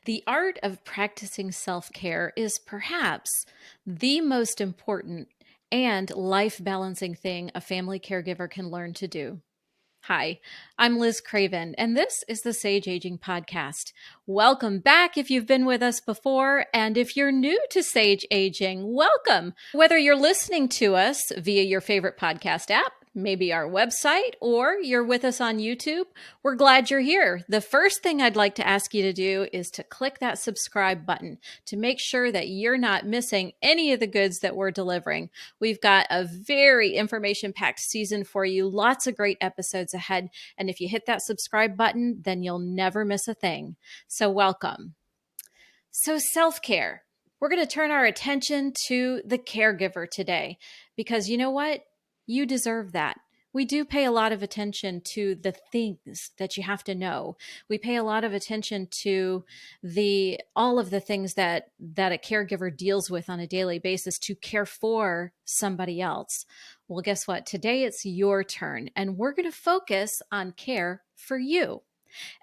The art of practicing self care is perhaps the most important and life balancing thing a family caregiver can learn to do. Hi, I'm Liz Craven, and this is the Sage Aging Podcast. Welcome back if you've been with us before, and if you're new to Sage Aging, welcome. Whether you're listening to us via your favorite podcast app, maybe our website, or you're with us on YouTube, we're glad you're here. The first thing I'd like to ask you to do is to click that subscribe button to make sure that you're not missing any of the goods that we're delivering. We've got a very information-packed season for you, lots of great episodes ahead. And if you hit that subscribe button, then you'll never miss a thing. So welcome. So self-care. We're going to turn our attention to the caregiver today because you know what? You deserve that. We do pay a lot of attention to the things that you have to know. We pay a lot of attention to the all of the things that a caregiver deals with on a daily basis to care for somebody else. Well, guess what? Today it's your turn, and we're going to focus on care for you.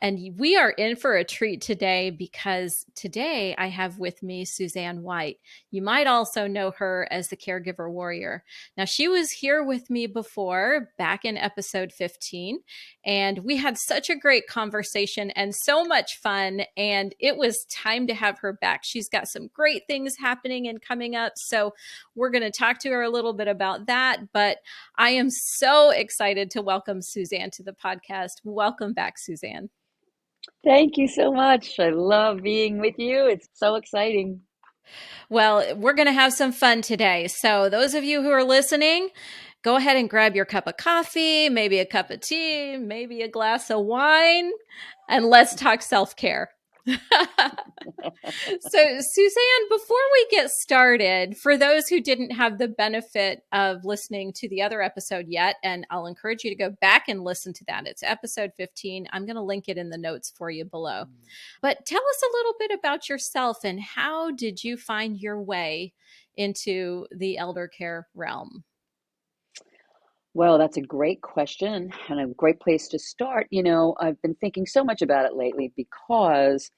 And we are in for a treat today because today I have with me Susanne White. You might also know her as the Caregiver Warrior. Now, she was here with me before, back in episode 15, and we had such a great conversation and so much fun, and it was time to have her back. She's got some great things happening and coming up, so we're going to talk to her a little bit about that, but I am so excited to welcome Susanne to the podcast. Welcome back, Susanne. Thank you so much. I love being with you. It's so exciting. Well, we're going to have some fun today. So, those of you who are listening, go ahead and grab your cup of coffee, maybe a cup of tea, maybe a glass of wine, and let's talk self care. So, Susanne, before we get started, for those who didn't have the benefit of listening to the other episode yet, and I'll encourage you to go back and listen to that. It's episode 15. I'm going to link it in the notes for you below. But tell us a little bit about yourself and how did you find your way into the elder care realm? Well, that's a great question and a great place to start. I've been thinking so much about it lately because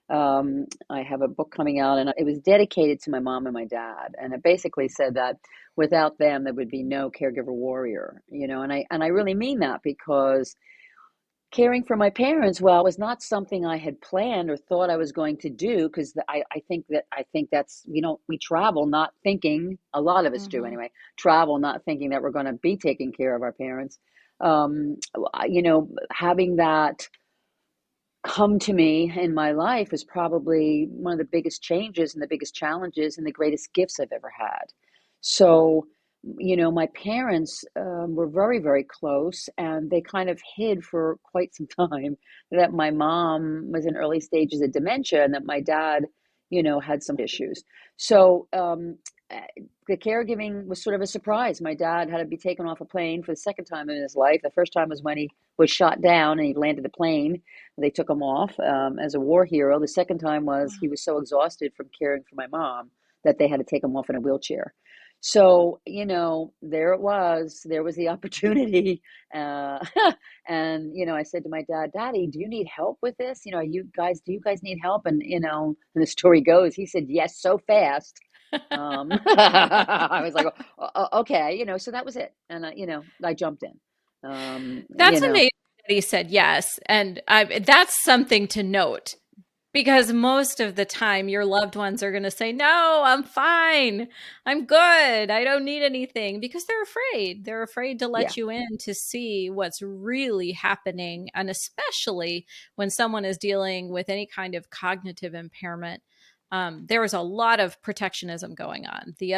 I have a book coming out and it was dedicated to my mom and my dad. And it basically said that without them, there would be no caregiver warrior, and I really mean that because caring for my parents, well, was not something I had planned or thought I was going to do because I think that's we travel not thinking, a lot of us do Mm-hmm. anyway, travel not thinking that we're going to be taking care of our parents. Having that come to me in my life is probably one of the biggest changes and the biggest challenges and the greatest gifts I've ever had. So, my parents were very, very close, and they kind of hid for quite some time that my mom was in early stages of dementia and that my dad, had some issues. So, uh, the caregiving was sort of a surprise. My dad had to be taken off a plane for the second time in his life. The first time was when he was shot down and he landed the plane. They took him off as a war hero. The second time was he was so exhausted from caring for my mom that they had to take him off in a wheelchair. So, there it was. There was the opportunity. Uh, and, I said to my dad, Daddy, do you need help with this? Do you guys need help? And the story goes, he said, yes, so fast. I was like, okay, so that was it. And, I jumped in. That's amazing that he said yes. And that's something to note because most of the time your loved ones are going to say, no, I'm fine. I'm good. I don't need anything because they're afraid. They're afraid to Yeah. let you in to see what's really happening. And especially when someone is dealing with any kind of cognitive impairment, there is a lot of protectionism going on. The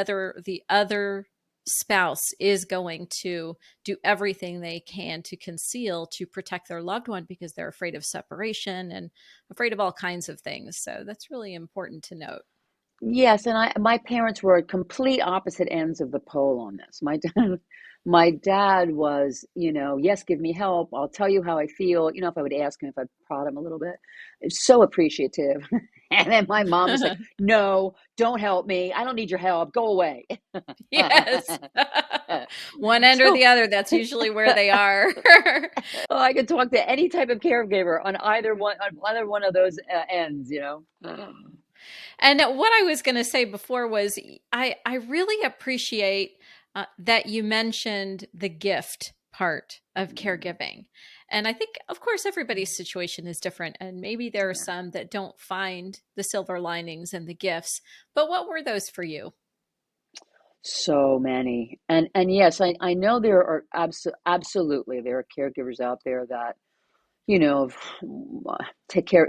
other spouse is going to do everything they can to conceal to protect their loved one because they're afraid of separation and afraid of all kinds of things. So that's really important to note. Yes, and my parents were at complete opposite ends of the pole on this. My dad was, yes, give me help. I'll tell you how I feel. If I would ask him if I'd prod him a little bit, it's so appreciative. And then my mom was like, no, don't help me. I don't need your help. Go away. Yes. One end or So the other, that's usually where they are. I could talk to any type of caregiver on either one of those ends, you know. And what I was going to say before was I really appreciate that you mentioned the gift part of caregiving. And I think, of course, everybody's situation is different. And maybe there are Yeah. some that don't find the silver linings and the gifts. But what were those for you? So many. And yes, I know there are absolutely there are caregivers out there that, you know,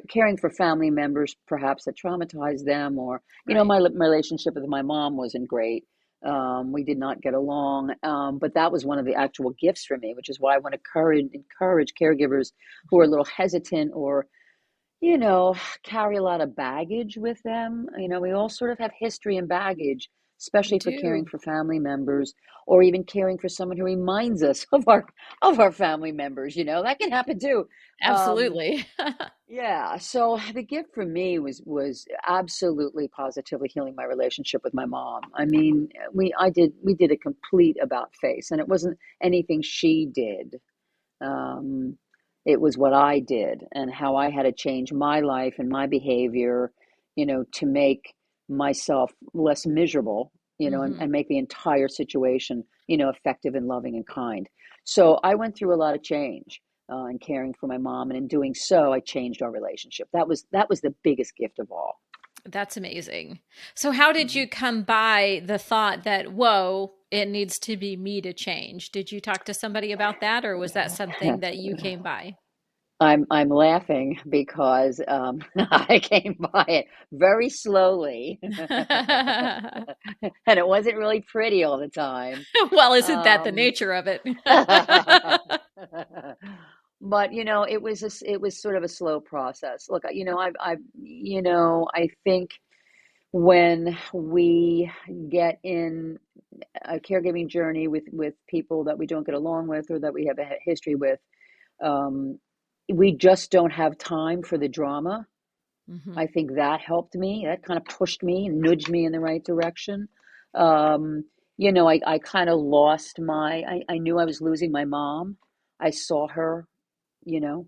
caring for family members perhaps that traumatize them, or, you know, Right. my relationship with my mom wasn't great. We did not get along, but that was one of the actual gifts for me, which is why I want to encourage caregivers who are a Mhm. little hesitant, or, you know, carry a lot of baggage with them. You know, we all sort of have history and baggage, We especially for caring do. for family members, or even caring for someone who reminds us of our family members. You know, that can happen too. Um, Absolutely. yeah. So the gift for me was absolutely positively healing my relationship with my mom. I mean, we did a complete about face, and it wasn't anything she did. Um, it was what I did and how I had to change my life and my behavior, you know, to make myself less miserable, you know, Hmm. and make the entire situation, you know, effective and loving and kind. So I went through a lot of change in caring for my mom, and in doing so, I changed our relationship. That was the biggest gift of all. That's amazing. So, how did you come by the thought that, whoa, it needs to be me to change? Did you talk to somebody about that, or was that something that you came by? I'm laughing because I came by it very slowly, and it wasn't really pretty all the time. Well, isn't that the Um, nature of it? but you know, it was sort of a slow process. Look, you know, I think when we get in a caregiving journey with people that we don't get along with, or that we have a history with, um, we just don't have time for the drama. Hmm. I think that helped me. That kind of pushed me and nudged me in the right direction. Um, you know, I kind of lost I knew I was losing my mom. I saw her, you know,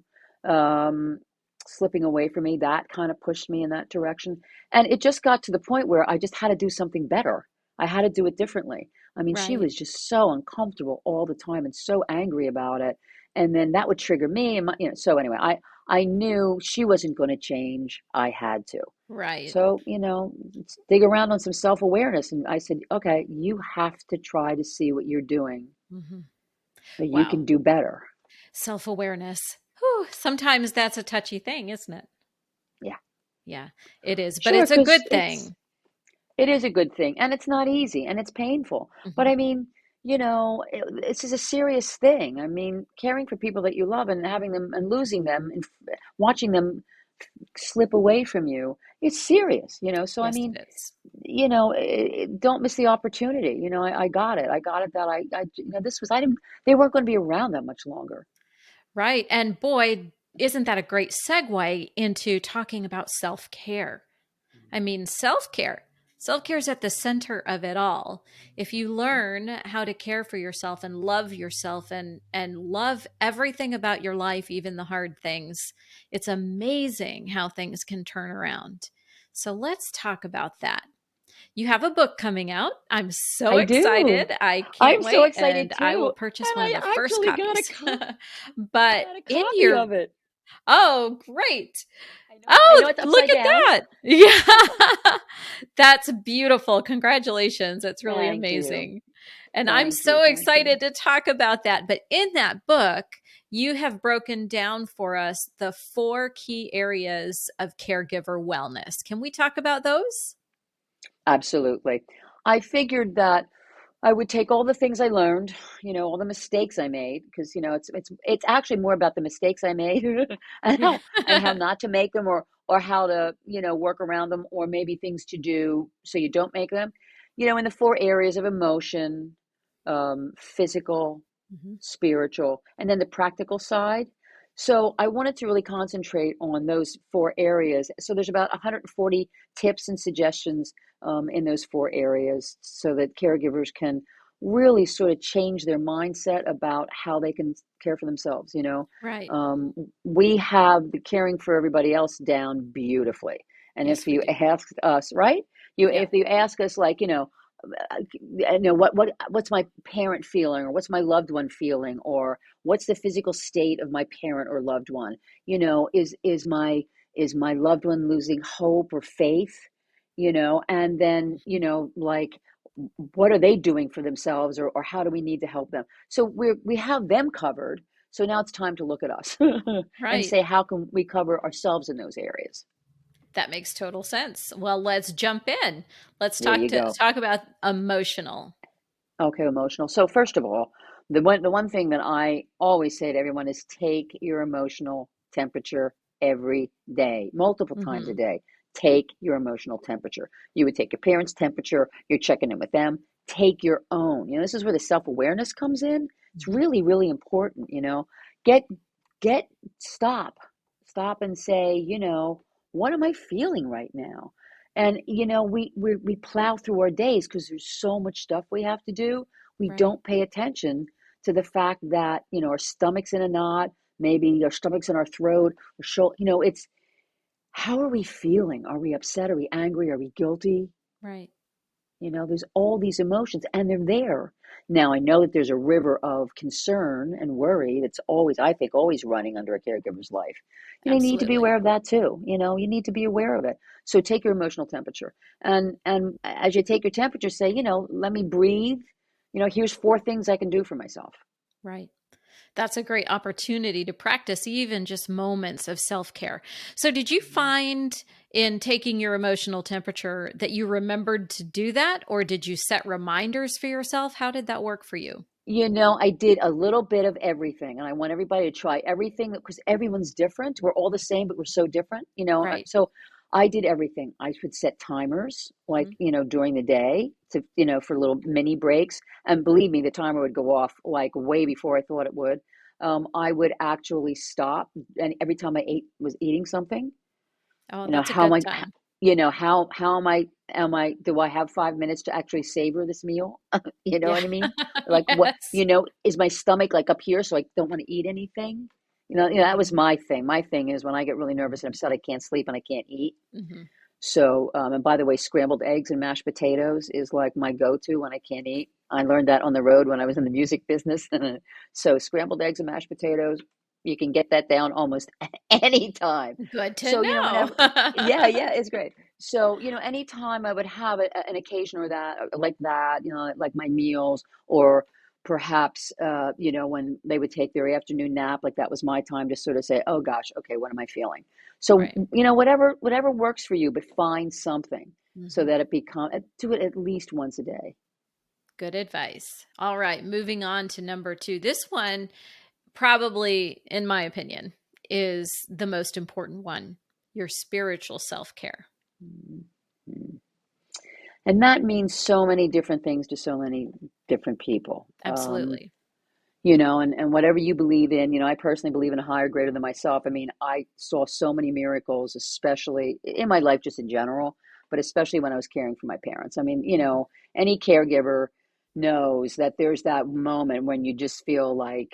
um, slipping away from me. That kind of pushed me in that direction. And it just got to the point where I just had to do something better. I had to do it differently. I mean, she Right. was just so uncomfortable all the time and so angry about it. And then that would trigger me. And so anyway, I knew she wasn't going to change. I had to. Right. So, you know, dig around on some self awareness. And I said, okay, you have to try to see what you're doing, Hmm. that you Wow. can do better. Self awareness. Whew, sometimes that's a touchy thing, isn't it? Yeah, Yeah, it is. But sure, it's a because good thing. it is a good thing, and it's not easy, and it's painful. But Hmm. I mean, you know, this is a serious thing. I mean, caring for people that you love and having them and losing them and watching them slip away from you, it's serious, you know. So I Yes, mean, it is. you know, don't miss the opportunity. You know, I got it. I got it that you know, this was, I didn't, they weren't going to be around that much longer. Right. And boy, isn't that a great segue into talking about self care? I mean, self care. Self care is at the center of it all. If you learn how to care for yourself and love yourself and love everything about your life, even the hard things, it's amazing how things can turn around. So let's talk about that. You have a book coming out. I'm so I do. excited. I can't I'm so wait, excited and I will too. purchase And one of the I first actually copies. I But got a in copy your of it. oh, great. I Oh, know it's look upside at down. that. Yeah. That's beautiful. Congratulations. That's really Thank you. amazing. And I'm Thank you. so Thank you. excited to talk about that. But in that book, you have broken down for us the four key areas of caregiver wellness. Can we talk about those? Absolutely. I figured that I would take all the things I learned, you know, all the mistakes I made, because you know it's actually more about the mistakes I made Yeah. and how not to make them, or how to, you know, work around them, or maybe things to do so you don't make them. You know, in the four areas of emotion, physical, Mhm. spiritual, and then the practical side. So I wanted to really concentrate on those four areas. So there's about 140 tips and suggestions in those four areas so that caregivers can really sort of change their mindset about how they can care for themselves. Right. Um, we have the caring for everybody else down beautifully. And if Yes, we you do. ask us, right? Yeah. If you ask us, like, what's my parent feeling, or what's my loved one feeling, or what's the physical state of my parent or loved one, is my loved one losing hope or faith, and then, Mhm. like, what are they doing for themselves, or how do we need to help them? So we have them covered. So now it's time to look at us and Right. say, how can we cover ourselves in those areas? That makes total sense. Well, let's jump in. Let's There talk you to go. talk about emotional. Okay, emotional. So first of all, the one thing that I always say to everyone is take your emotional temperature every day, multiple times a Mhm. day. Take your emotional temperature. You would take your parents' temperature, you're checking in with them. Take your own. This is where the self-awareness comes in. It's Mhm. really, really important. Get get stop. Stop and say, what am I feeling right now? And we plow through our days because there's so much stuff we have to do. We Right. don't pay attention to the fact that our stomach's in a knot, maybe our stomach's in our throat, or shoulder. It's how are we feeling? Are we upset? Are we angry? Are we guilty? Right. There's all these emotions and they're there. Now, I know that there's a river of concern and worry that's always, I think, always running under a caregiver's life. You need to be Absolutely. aware of that too. You need to be aware of it. So take your emotional temperature. And as you take your temperature, say, let me breathe. Here's four things I can do for myself. Right. That's a great opportunity to practice even just moments of self-care. So did you find in taking your emotional temperature that you remembered to do that, or did you set reminders for yourself? How did that work for you? I did a little bit of everything, and I want everybody to try everything because everyone's different. We're all the same, but we're so different. Right. So I did everything. I would set timers, like, Mhm. during the day for little mini breaks. And believe me, the timer would go off like way before I thought it would. I would actually stop, and every time I was eating something, Oh, you know, that's a how am good I, time. how do I have 5 minutes to actually savor this meal? You know Yeah. what I mean? Like, what, Yes. is my stomach like up here so I don't want to eat anything? That was Mhm. my thing. My thing is when I get really nervous and upset, I can't sleep and I can't eat. Mhm. So, and by the way, scrambled eggs and mashed potatoes is like my go-to when I can't eat. I learned that on the road when I was in the music business. So, scrambled eggs and mashed potatoes, you can get that down almost any time. Good to So, know. whenever, yeah, yeah, it's great. So, anytime I would have an occasion or that, like that, like my meals, or perhaps, when they would take their afternoon nap, like that was my time to sort of say, oh gosh, okay, what am I feeling? So, Right. whatever works for you, but find something so Mhm. that do it at least once a day. Good advice. All right, moving on to number 2. This one probably, in my opinion, is the most important one, your spiritual self-care. Mhm. And that means so many different things to so many different people. Absolutely. And whatever you believe in, I personally believe in a higher, greater than myself. I mean, I saw so many miracles, especially in my life, just in general, but especially when I was caring for my parents. I mean, Mhm. any caregiver knows that there's that moment when you just feel like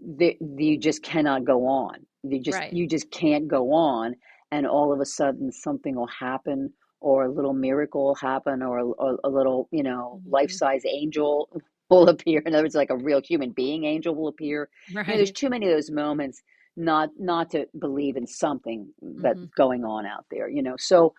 you just cannot go on. You just Right. you just can't go on, and all of a sudden something will happen, or a little miracle will happen, or a little life Mhm. size angel will appear. In other words, like a real human being angel will appear. There's Right. too many of those moments not to believe in something that's Mhm. going on out there. So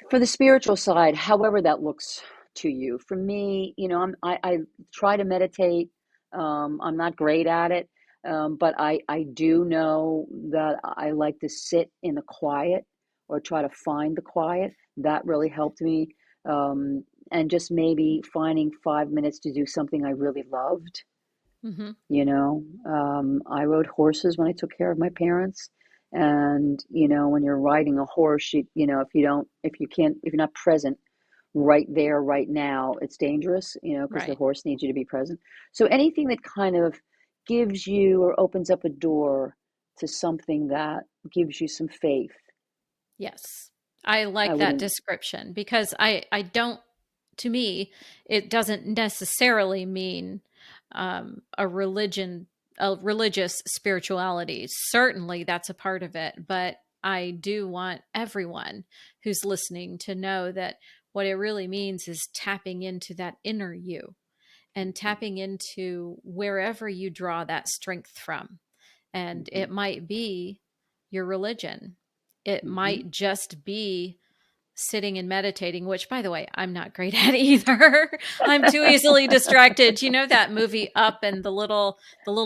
for the spiritual side, however that looks to you. For me, I try to meditate. I'm not great at it, but I do know that I like to sit in the quiet or try to find the quiet. That really helped me. Um, and just maybe finding 5 minutes to do something I really loved. Mhm. I rode horses when I took care of my parents. And, when you're riding a horse, if you're not present right there, right now, it's dangerous, because the Right. horse needs you to be present. So anything that kind of gives you or opens up a door to something that gives you some faith. Yes. I I like that wouldn't. description because I don't, to me, it doesn't necessarily mean a religion, a religious spirituality. Certainly that's a part of it, but I do want everyone who's listening to know that what it really means is tapping into that inner you and tapping into wherever you draw that strength from. And Hmm. it might be your religion. It Hmm. might just be sitting and meditating, which by the way, I'm not great at either. I'm too easily distracted. You know that movie Up and the little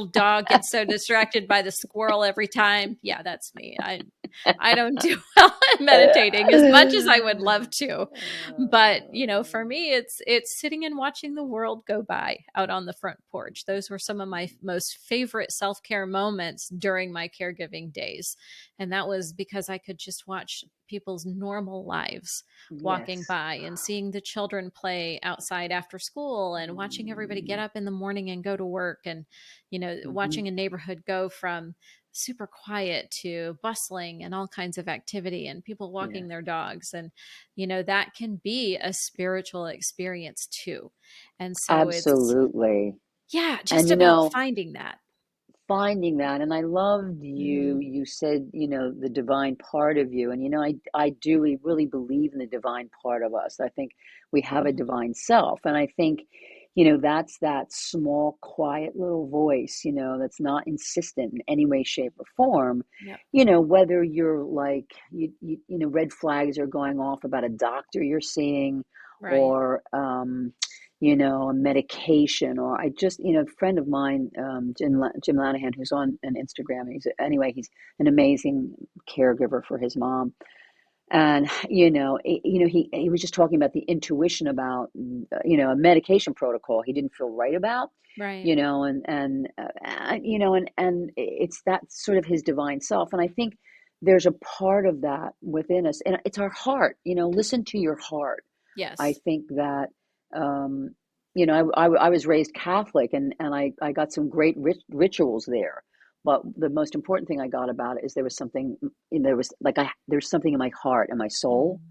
dog gets so distracted by the squirrel every time? Yeah, that's me. I don't do well at meditating as much as I would love to. But, for me it's sitting and watching the world go by out on the front porch. Those were some of my most favorite self-care moments during my caregiving days. And that was because I could just watch people's normal lives walking Yes. by and seeing the children play outside after school and watching everybody get up in the morning and go to work and Hmm. watching a neighborhood go from super quiet to bustling and all kinds of activity and people walking Yes. their dogs. And that can be a spiritual experience too. And so it's, Absolutely. yeah, And just about finding that. finding that, and I loved Hmm. you said, the divine part of you, and I do really believe in the divine part of us. I think we have a Hmm. divine self, and I think that's that small quiet little voice, that's not insistent in any way, shape, or form. Yep. Whether you're like red flags are going off about a doctor you're seeing, Right. or a medication, or I just, a friend of mine, Jim Lanahan, who's on an Instagram. He's an amazing caregiver for his mom. And, he was just talking about the intuition about, a medication protocol he didn't feel right about, Right. and it's that sort of his divine self. And I think there's a part of that within us, and it's our heart, listen to your heart. I Yes. think that, um, I was raised Catholic, and I got some great rituals there. But the most important thing I got about it is there was something, there was like there's something in my heart and my soul,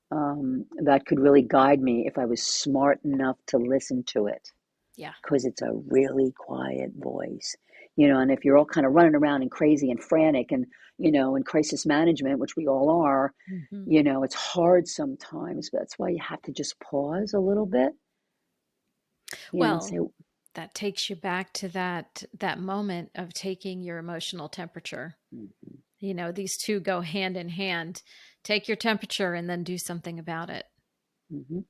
Hmm. that could really guide me if I was smart enough to listen to it, Yeah. because it's a really quiet voice, and if you're all kind of running around and crazy and frantic and, in crisis management, which we all are, Hmm. it's hard sometimes, but that's why you have to just pause a little bit, and say, Well, that takes you back to that moment of taking your emotional temperature. mm-hmm, These two go hand in hand. Take your temperature and then do something about it. mm-hmm,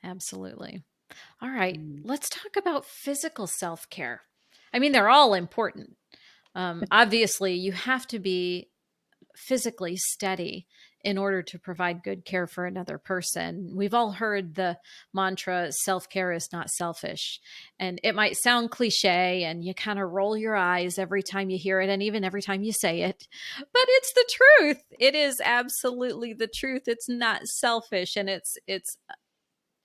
Absolutely. All right, mm-hmm. let's talk about physical self-care. I mean, they're all important. Obviously, you have to be physically steady in order to provide good care for another person. We've all heard the mantra self care is not selfish. And it might sound cliche and you kind of roll your eyes every time you hear it and even every time you say it. But it's the truth. It is absolutely the truth. It's not selfish and it's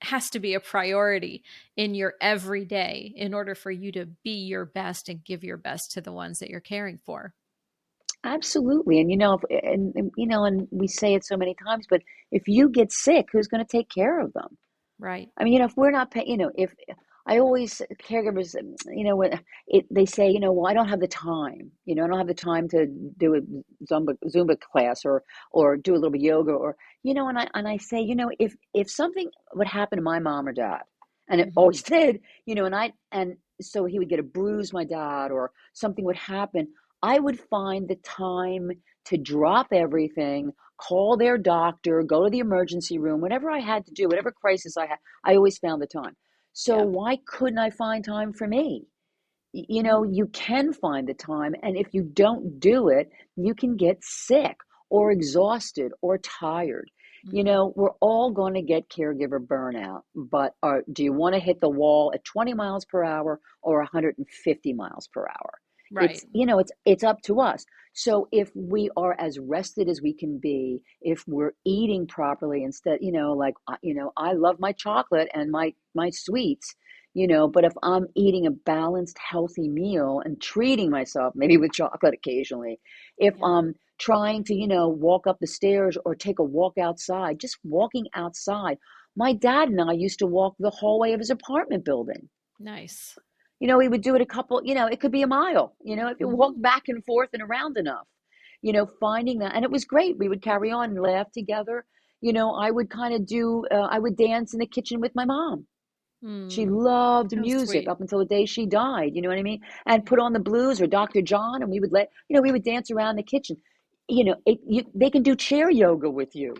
has to be a priority in your everyday in order for you to be your best and give your best to the ones that you're caring for. Absolutely. And and we say it so many times, but if you get sick, who's going to take care of them? Right. I mean, if we're not paying, if I always caregivers, when they say, well, I don't have the time, I don't have the time to do a Zumba class, or do a little bit of yoga, or, and I say, if something would happen to my mom or dad, and it Hmm. always did, and so he would get a bruise, my dad, or something would happen, I would find the time to drop everything, call their doctor, go to the emergency room, whatever I had to do, whatever crisis I had, I always found the time. So Yeah. why couldn't I find time for me? Mhm. You can find the time, and if you don't do it, you can get sick or exhausted or tired. Mhm. We're all going to get caregiver burnout, but do you want to hit the wall at 20 miles per hour or 150 miles per hour? Right. It's up to us. So if we are as rested as we can be, if we're eating properly, instead, like, I love my chocolate and my sweets, But if I'm eating a balanced, healthy meal and treating myself, maybe with chocolate occasionally, if Yeah. I'm trying to, walk up the stairs or take a walk outside, just walking outside. My dad and I used to walk the hallway of his apartment building. Nice. We would do it a couple, it could be a mile, if you walk Hmm. back and forth and around enough, finding that. And it was great. We would carry on and laugh together. I would kind of I would dance in the kitchen with my mom. She Mm. loved How music sweet. up until the day she died, you know what I mean? And Yeah. put on the blues or Dr. John, and we would dance around the kitchen. They can do chair yoga with you.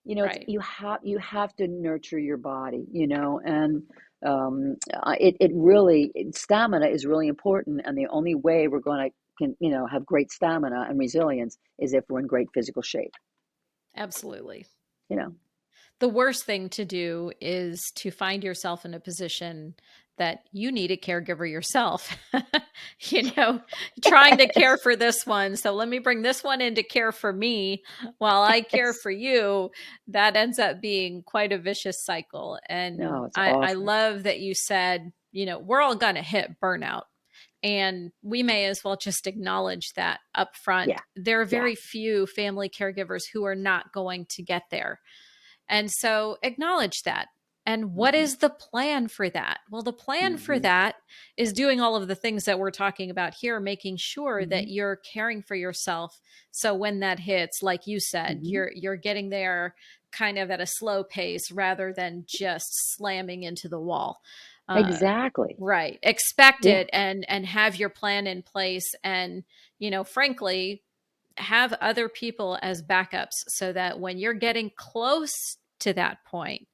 Right. You have to nurture your body, and it really stamina is really important, and the only way we're going to can have great stamina and resilience is if we're in great physical shape, Absolutely. you know. The worst thing to do is to find yourself in a position that you need a caregiver yourself, you know, trying to care Yes. for this one. So let me bring this one in to care for me while I care Yes. for you. That ends up being quite a vicious cycle. And No, it's I awful. love that you said, we're all going to hit burnout. And we may as well just acknowledge that up front. Yeah. There are Yeah. very few family caregivers who are not going to get there, and so acknowledge that. And what Hmm. is the plan for that? Well, the plan for Hmm. that is doing all of the things that we're talking about here, making sure Hmm. that you're caring for yourself. So when that hits, like you said, Hmm. you're getting there kind of at a slow pace rather than just slamming into the wall. Uh, Exactly. right. Expect Yeah. it and have your plan in place. And, frankly, have other people as backups so that when you're getting close to that point,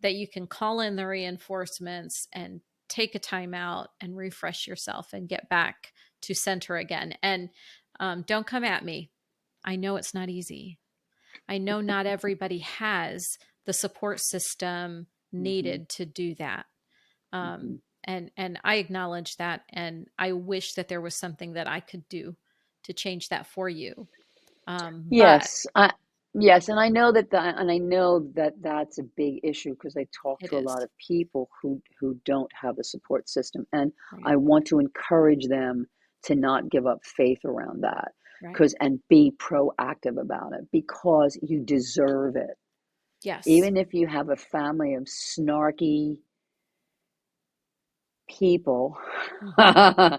that you can call in the reinforcements and take a time out and refresh yourself and get back to center again. And don't come at me. I know it's not easy. I know not everybody has the support system Hmm. needed to do that. Hmm. And I acknowledge that, and I wish that there was something that I could do to change that for you. But Yes, yes, and I know that that's a big issue because I talk it to a is. lot of people who don't have a support system, and Right. I want to encourage them to not give up faith around that, Right. because and be proactive about it because you deserve it. Yes. Even if you have a family of snarky people, Hmm.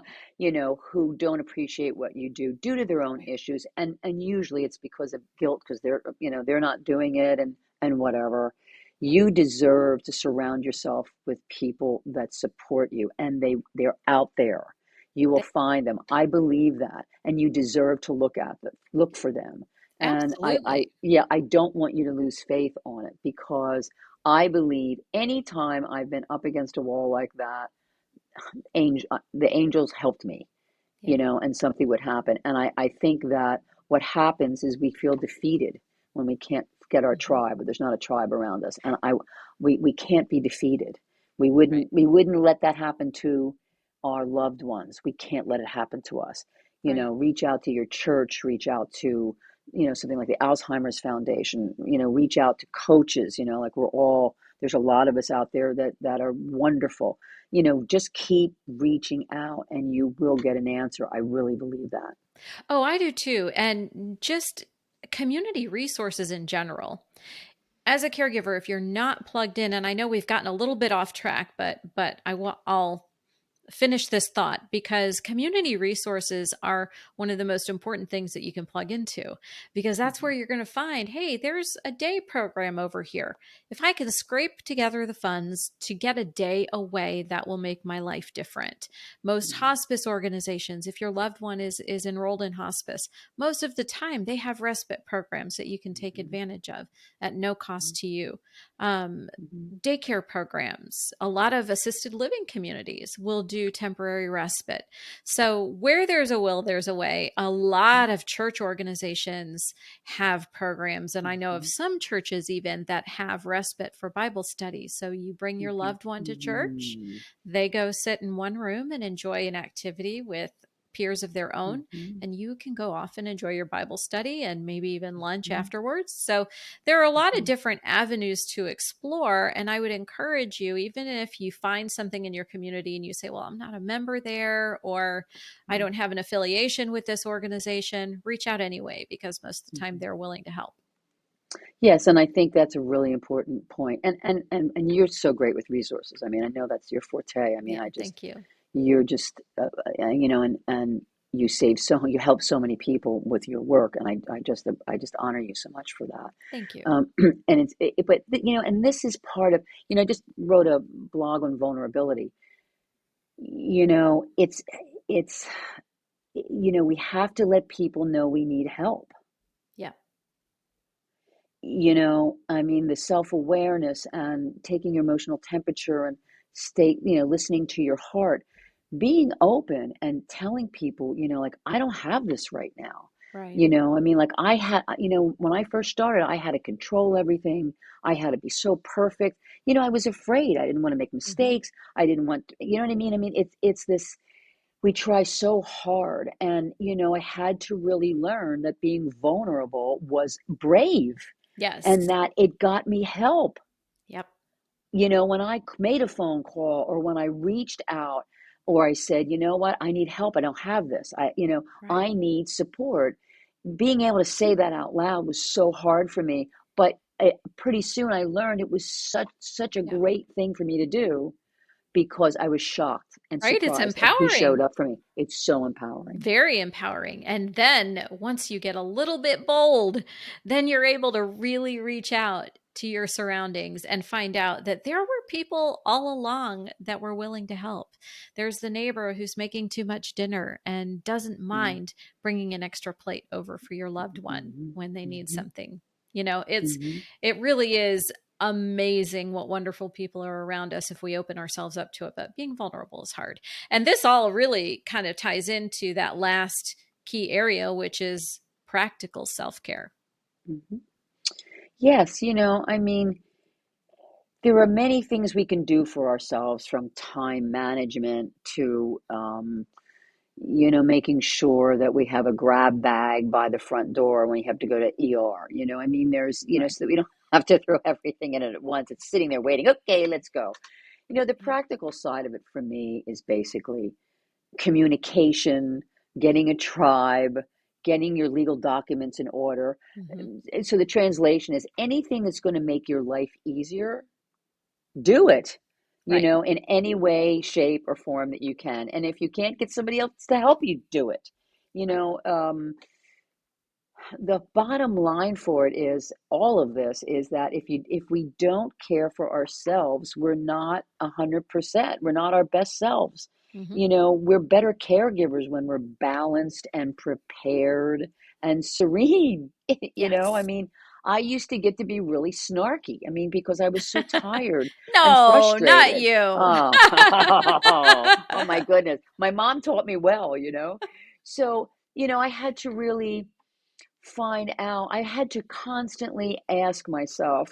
who don't appreciate what you do due to their own Right. issues, and usually it's because of guilt because they're not doing it and whatever. You deserve to surround yourself with people that support you, and they're out there. You will They, find them. I believe that, and you deserve to look for them. And I absolutely. yeah, I don't want you to lose faith on it because I believe anytime I've been up against a wall like that, the angels helped me, Yeah. and something would happen. And I think that what happens is we feel defeated when we can't get our Hmm. tribe, or there's not a tribe around us. And we can't be defeated. We Right. wouldn't we wouldn't let that happen to our loved ones. We can't let it happen to us. Right. Reach out to your church, reach out to, something like the Alzheimer's Foundation, reach out to coaches, like there's a lot of us out there that are wonderful. Just keep reaching out and you will get an answer. I really believe that. Oh, I do too. And just community resources in general. As a caregiver, if you're not plugged in, and I know we've gotten a little bit off track, but I'll finish this thought, because community resources are one of the most important things that you can plug into, because that's where Mhm. you're going to find, hey, there's a day program over here. If I can scrape together the funds to get a day away, that will make my life different. Most Mhm. hospice organizations, if your loved one is enrolled in hospice, most of the time they have respite programs that you can take Mhm. advantage of at no cost Mhm. to you. Um, Mhm. Daycare programs, a lot of assisted living communities will do temporary respite. So, where there's a will, there's a way. A lot of church organizations have programs, and I know of Mhm. some churches even that have respite for Bible studies. So, you bring your Mhm. loved one to church, Mhm. they go sit in one room and enjoy an activity with peers of their own, Mhm. and you can go off and enjoy your Bible study and maybe even lunch Mhm. afterwards. So there are a lot of Mhm. different avenues to explore. And I would encourage you, even if you find something in your community and you say, well, I'm not a member there, or I Mhm. don't have an affiliation with this organization, reach out anyway, because most of the time Mhm. they're willing to help. Yes, and I think that's a really important point. And you're so great with resources. I mean, I know that's your forte. I mean, Yeah, I just thank you. you're just and you help so many people with your work, and I just honor you so much for that. Thank you. And but and this is part of, I just wrote a blog on vulnerability. It's we have to let people know we need help. Yeah. I mean, the self-awareness and taking your emotional temperature and listening to your heart, being open and telling people, like, I don't have this right now. Right. I mean, like, when I first started, I had to control everything. I had to be so perfect. I was afraid. I didn't want to make Hmm. mistakes. I didn't want, you know what I mean? I mean, it's this, we try so hard. And, I had to really learn that being vulnerable was brave and Yes. that it got me help. Yep. When I made a phone call or when I reached out or I said, you know what, I need help. I don't have this. Right. I need support. Being able to say that out loud was so hard for me. But pretty soon I learned it was such a Yeah. great thing for me to do because I was shocked and Right. It's surprised at who empowering. showed up for me. It's so empowering. Very empowering. And then once you get a little bit bold, then you're able to really reach out to your surroundings and find out that there were people all along that were willing to help. There's the neighbor who's making too much dinner and doesn't Mm-hmm. mind bringing an extra plate over for your loved one Mm-hmm. when they need Mm-hmm. something. You know, it's Mm-hmm. it really is amazing what wonderful people are around us if we open ourselves up to it, but being vulnerable is hard. And this all really kind of ties into that last key area, which is practical self care. Mm-hmm. Yes, I mean, there are many things we can do for ourselves, from time management to, making sure that we have a grab bag by the front door when you have to go to ER. I mean, Right. so that we don't have to throw everything in it at once. It's sitting there waiting. Okay, let's go. The Yep. practical side of it for me is basically communication, getting a tribe, getting your legal documents in order. Mm-hmm. So the translation is anything that's going to make your life easier, do it, Right. in any way, shape, or form that you can. And if you can't get somebody else to help you, do it. You Right. know, um, the bottom line for it is all of this is that if we don't care for ourselves, we're not 100%. We're not our best selves. Mm-hmm. We're better caregivers when we're balanced and prepared and serene. I Yes. mean, I used to get to be really snarky. I mean, because I was so tired and No, not frustrated. you. Oh, oh my goodness. My mom taught me well. So, I had to really find out, I had to constantly ask myself,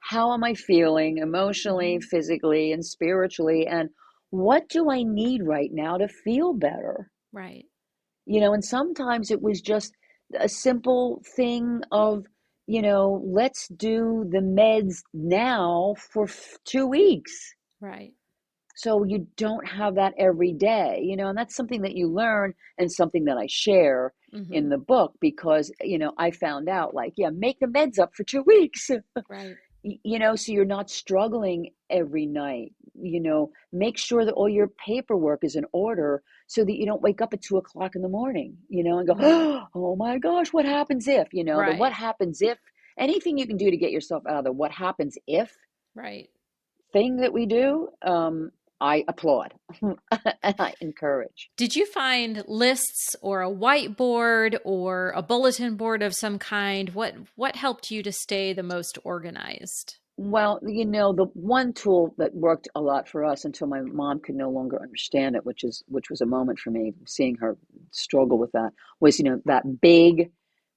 how am I feeling emotionally, Mm-hmm. physically, and spiritually? And what do I need right now to feel better? Right. And sometimes it was just a simple thing of, let's do the meds now for 2 weeks. Right. So you don't have that every day, and that's something that you learn and something that I share Mm-hmm. in the book because, I found out, like, yeah, make the meds up for 2 weeks. Right. So you're not struggling every night. Make sure that all your paperwork is in order so that you don't wake up at 2 o'clock in the morning, and go, Mm-hmm. oh my gosh, what happens if, the what Right. happens if, anything you can do to get yourself out of the what happens if Right. thing that we do, I applaud and I encourage. Did you find lists or a whiteboard or a bulletin board of some kind? What helped you to stay the most organized? Well, the one tool that worked a lot for us until my mom could no longer understand it, which was a moment for me, seeing her struggle with that, was that big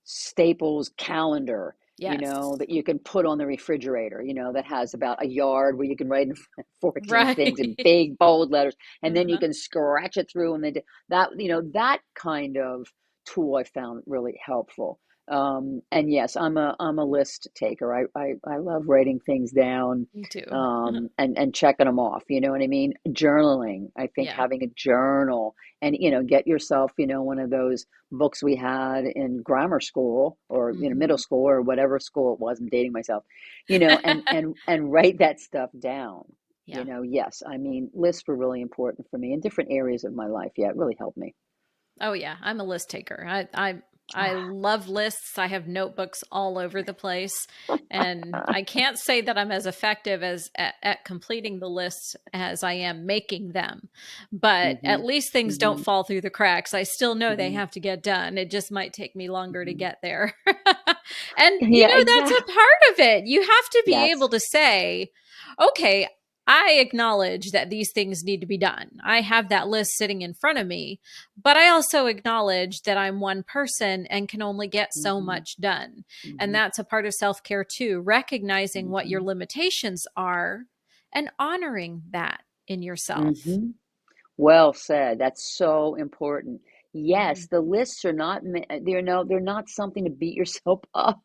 Staples calendar. Yes. that you can put on the refrigerator, that has about a yard where you can write in 14 things in Right. big bold letters, and then you Uh-huh. can scratch it through, and then that kind of tool I found really helpful. And yes, I'm a list taker. I love writing things down, Me too. and checking them off. You know what I mean? Journaling. I think Yeah. having a journal, and get yourself, one of those books we had in grammar school, or middle Hmm. school, or whatever school it was. I'm dating myself, and write that stuff down. Yeah. Yes, I mean, lists were really important for me in different areas of my life. Yeah, it really helped me. Oh yeah, I'm a list taker. I love lists. I have notebooks all over the place, and I can't say that I'm as effective as at completing the lists as I am making them. But Hmm. at least things don't Hmm. fall through the cracks. I still know they Hmm. have to get done. It just might take me longer to Hmm. get there. And Yeah, that's a exactly. part of it. You have to be able Yes. to say, okay, I acknowledge that these things need to be done. I have that list sitting in front of me, but I also acknowledge that I'm one person and can only get so Hmm. much done. And Hmm. that's a part of self care too, recognizing what your Hmm. limitations are and honoring that in yourself. Hmm. Well said. That's so important. Mhm. Yes, the lists are not they're not something to beat yourself up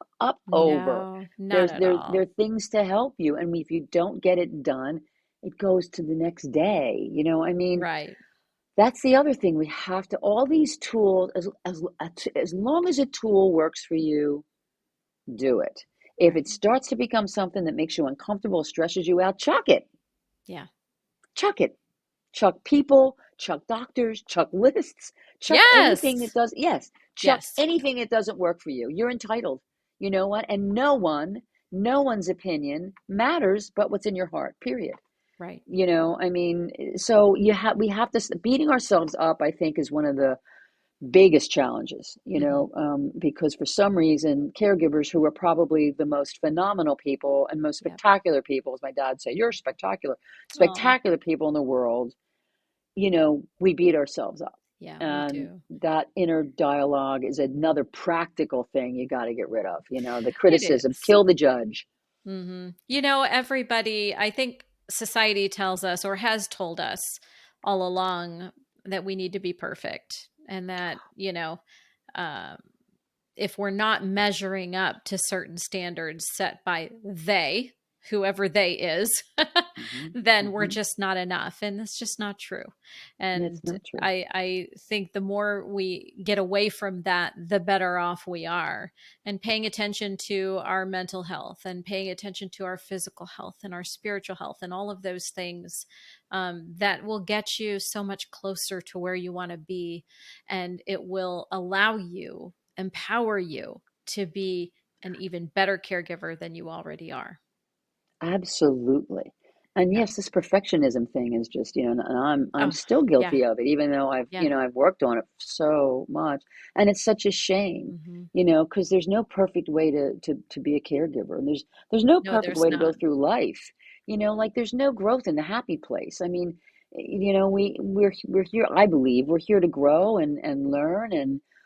over. No, not There's at they're all. things to help you, and if you don't get it done, it goes to the next day. I mean, Right, that's the other thing. We have to all these tools, as long as a tool works for you, do it. If right. it starts to become something that makes you uncomfortable, stresses you out, chuck it. Yeah. Chuck it. Chuck people, chuck doctors, chuck lists, chuck anything that Yes. does, yes, chuck Yes. anything that doesn't work for you. You're entitled. You know what? And no one's opinion matters but what's in your heart, period. Right. I mean, so we have to, beating ourselves up, I think, is one of the biggest challenges, Hmm. because for some reason, caregivers who are probably the most phenomenal people and most Yep. spectacular people, as my dad said, you're spectacular, Oh, spectacular people in the world, we beat ourselves up. yeah, we And do. that inner dialogue is another practical thing you got to get rid of. The It criticism, is. kill the judge. Everybody, I think society tells us or has told us all along that we need to be perfect and that, um, if we're not measuring up to certain standards set by they, whoever they is, Hmm. then we're Hmm. just not enough. And that's just not true. It's And not true. I think the more we get away from that, the better off we are. And paying attention to our mental health and paying attention to our physical health and our spiritual health and all of those things, that will get you so much closer to where you want to be. And it will allow you, empower you to be an even better caregiver than you already are. Absolutely. And Yeah. yes, this perfectionism thing is just, and I'm Oh, still yeah. guilty of it, even though Yeah. I've worked on it so much. And it's such a shame, Hmm. because there's no perfect way to be a caregiver. And there's no No, perfect there's way to go not. through life. Like there's no growth in the happy place. I mean, we're here, I believe we're here to grow and learn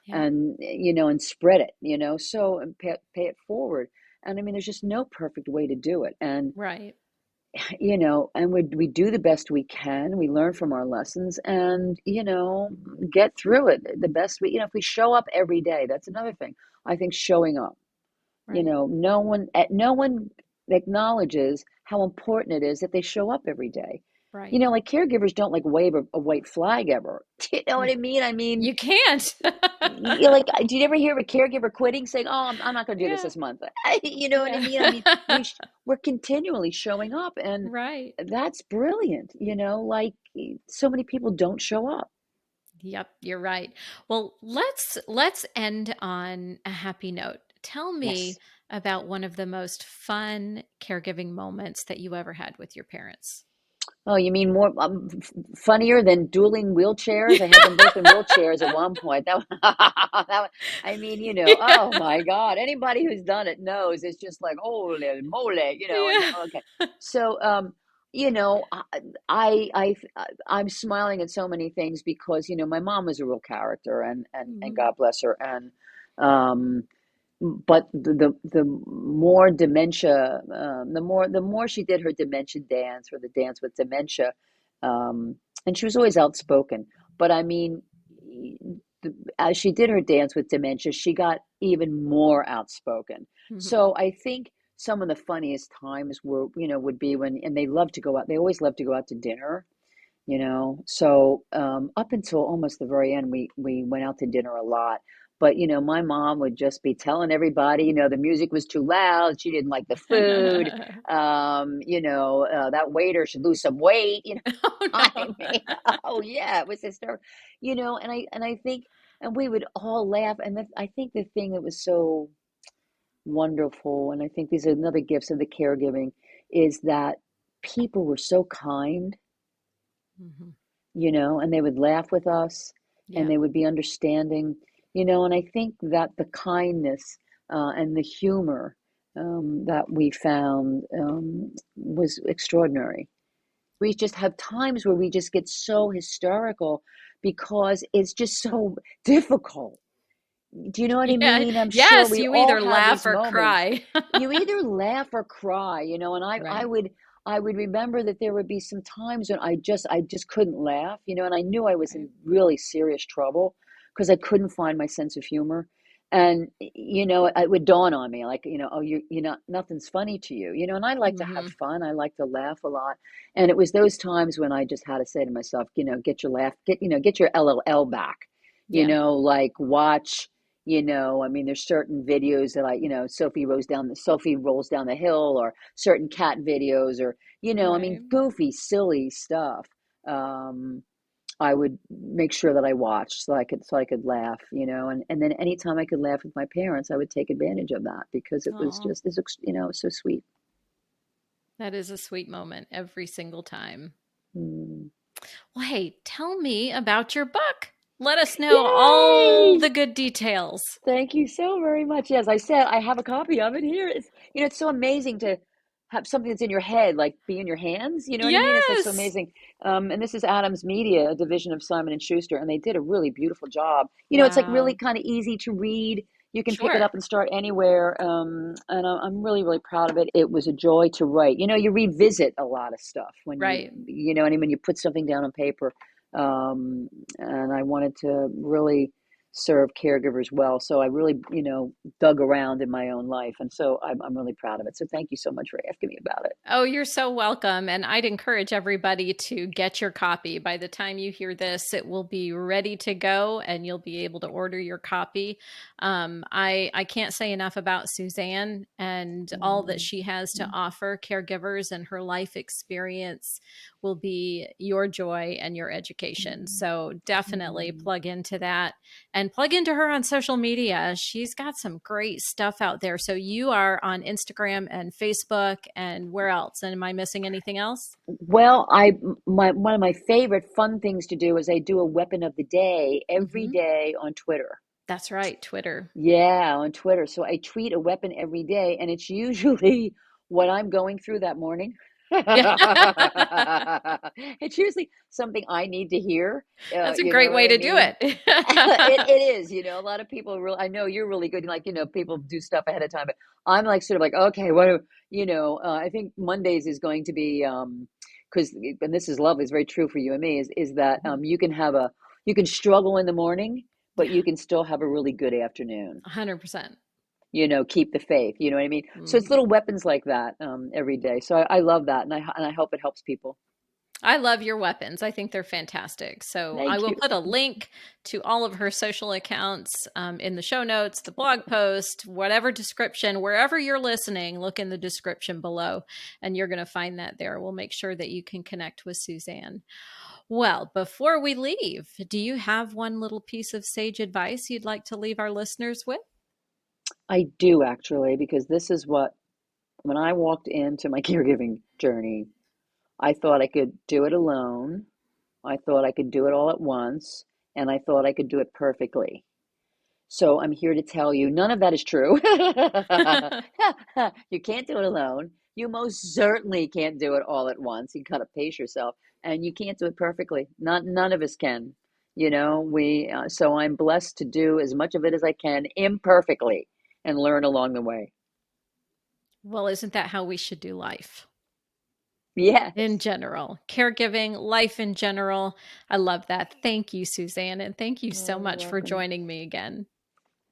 Yeah. and spread it, so and pay it forward. And I mean, there's just no perfect way to do it. And, Right. we do the best we can. We learn from our lessons and, get through it the best if we show up every day, that's another thing. I think showing up, Right. no one acknowledges how important it is that they show up every day. Right. Like caregivers don't like wave a white flag ever. You know what I mean? I mean, You can't. you like, do you ever hear of a caregiver quitting, saying, "Oh, I'm not going to do this Yeah. this month"? You know what I Yeah. mean? I mean, we're continually showing up, and Right. that's brilliant. Like so many people don't show up. Yep, you're right. Well, let's end on a happy note. Tell Yes. me about one of the most fun caregiving moments that you ever had with your parents. Oh, you mean more funnier than dueling wheelchairs? I had them both in wheelchairs at one point. I mean, oh Yeah. my God, anybody who's done it knows it's just like holy moly, and Yeah. okay. So, I'm smiling at so many things because my mom was a real character, and Mhm. God bless her, and um but the more dementia, the more she did her dementia dance or the dance with dementia, and she was always outspoken. But I mean, as she did her dance with dementia, she got even more outspoken. Mhm. So I think some of the funniest times were, would be when, and they love to go out. They always love to go out to dinner, so up until almost the very end, we went out to dinner a lot. But my mom would just be telling everybody, the music was too loud, she didn't like the food, that waiter should lose some weight. Oh, I no. mean, oh yeah, it was hysterical. And I think, and we would all laugh. And I think the thing that was so wonderful, and I think these are another gifts of the caregiving, is that people were so kind, Mhm. and they would laugh with us, and Yeah. they would be understanding, and I think that the kindness and the humor that we found was extraordinary. We just have times where we just get so hysterical because it's just so difficult. Do you know what I Yeah. mean? I'm sure Yes, we you all either have laugh these or moments. cry. You either laugh or cry, and I Right. would I would remember that there would be some times when I just couldn't laugh, and I knew I was Right. in really serious trouble because I couldn't find my sense of humor. And it would dawn on me like, oh, you're not, nothing's funny to you, and I like to have Mhm. fun. I like to laugh a lot. And it was those times when I just had to say to myself, get your laugh, get your LLL back, Yeah. like watch, I mean, there's certain videos that Sophie rolls down the hill, or certain cat videos, or, I mean, Right. goofy, silly stuff. Um, I would make sure that I watched so I could laugh, and then anytime I could laugh with my parents, I would take advantage of that because it was Oh, just, so sweet. that is a sweet moment every single time. Mm. Well, hey, tell me about your book. Let us know all Yay! the good details. Thank you so very much. As I said, I have a copy of it here. It's so amazing to have something that's in your head, like be in your hands. You know what I mean? It's like so Yes. amazing. And this is Adams Media, a division of Simon and Schuster, and they did a really beautiful job. It's like really Wow. kind of easy to read. You can pick it Sure. up and start anywhere. And I'm really, really proud of it. It was a joy to write. You revisit a lot of stuff when Right. when you put something down on paper. And I wanted to really serve caregivers well. So I really, dug around in my own life. And so I'm really proud of it. So thank you so much for asking me about it. Oh, you're so welcome. And I'd encourage everybody to get your copy. By the time you hear this, it will be ready to go and you'll be able to order your copy. I can't say enough about Susanne and all that Mm, she has to mm, offer caregivers, and her life experience will be your joy and your education. mm, So definitely mm. plug into that and plug into her on social media. She's got some great stuff out there. So you are on Instagram and Facebook, and where else? And am I missing anything else? Well, one of my favorite fun things to do is I do a weapon of the day every Hmm. day on Twitter. That's right, Twitter. Yeah, on Twitter. So I tweet a weapon every day, and it's usually what I'm going through that morning. Yeah. It's usually something I need to hear. That's a You know great what way I to do mean? it. It is, a lot of people really, I know you're really good. Like, people do stuff ahead of time, but I'm like sort of like, okay, I think Mondays is going to be, because, and this is lovely, it's very true for you and me, is that Mhm. you can struggle in the morning, but Yeah, you can still have a really good afternoon. 100%. Keep the faith. You know what I mean? So it's Mhm. little weapons like that every day. So I love that, and I hope it helps people. I love your weapons. I think they're fantastic. So I Thank will you. put a link to all of her social accounts in the show notes, the blog post, whatever description, wherever you're listening, look in the description below and you're going to find that there. We'll make sure that you can connect with Susanne. Well, before we leave, do you have one little piece of sage advice you'd like to leave our listeners with? I do actually, because this is what when I walked into my caregiving journey, I thought I could do it alone. I thought I could do it all at once, and I thought I could do it perfectly. So I'm here to tell you none of that is true. You can't do it alone. You most certainly can't do it all at once. You gotta pace yourself, and you can't do it perfectly. None of us can. So I'm blessed to do as much of it as I can imperfectly. and learn along the way. Well, isn't that how we should do life? In Yes. general, caregiving, life in general. I love that. Thank you, Suzanne. And thank you so Oh, you're much for welcome. joining me again.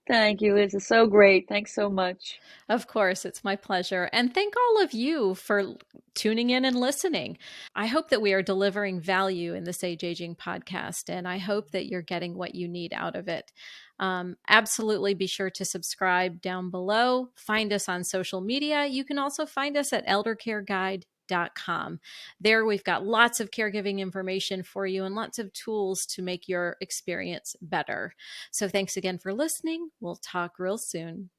Thank you, Liz. It's so great. Thanks so much. Of course, it's my pleasure. And thank all of you for tuning in and listening. I hope that we are delivering value in the Sage Aging podcast, and I hope that you're getting what you need out of it. Absolutely be sure to subscribe down below. Find us on social media. You can also find us at eldercareguide.com. There, we've got lots of caregiving information for you and lots of tools to make your experience better. So, thanks again for listening. We'll talk real soon.